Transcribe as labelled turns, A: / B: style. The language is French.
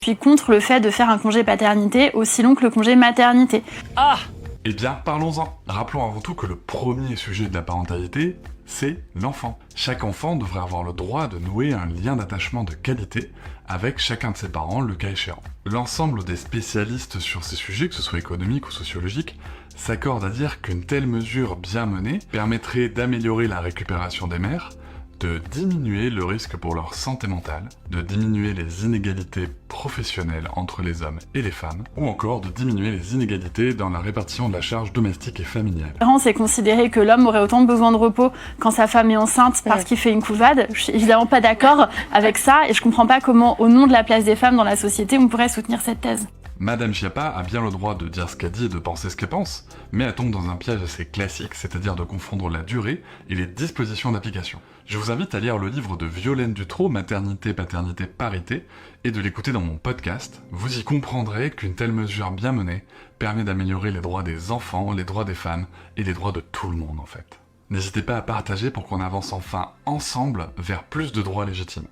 A: Je suis contre le fait de faire un congé paternité aussi long que le congé maternité.
B: Eh bien, parlons-en. Rappelons avant tout que le premier sujet de la parentalité, c'est l'enfant. Chaque enfant devrait avoir le droit de nouer un lien d'attachement de qualité avec chacun de ses parents, le cas échéant. L'ensemble des spécialistes sur ces sujets, que ce soit économiques ou sociologiques, s'accordent à dire qu'une telle mesure bien menée permettrait d'améliorer la récupération des mères, de diminuer le risque pour leur santé mentale, de diminuer les inégalités professionnelles entre les hommes et les femmes, ou encore de diminuer les inégalités dans la répartition de la charge domestique et familiale.
A: C'est considérer que l'homme aurait autant besoin de repos quand sa femme est enceinte parce qu'il fait une couvade. Je suis évidemment pas d'accord avec ça et je comprends pas comment, au nom de la place des femmes dans la société, on pourrait soutenir cette thèse.
B: Madame Schiappa a bien le droit de dire ce qu'elle dit et de penser ce qu'elle pense, mais elle tombe dans un piège assez classique, c'est-à-dire de confondre la durée et les dispositions d'application. Je vous invite à lire le livre de Violaine Dutrot, Maternité, Paternité, Parité, et de l'écouter dans mon podcast. Vous y comprendrez qu'une telle mesure bien menée permet d'améliorer les droits des enfants, les droits des femmes et les droits de tout le monde en fait. N'hésitez pas à partager pour qu'on avance enfin ensemble vers plus de droits légitimes.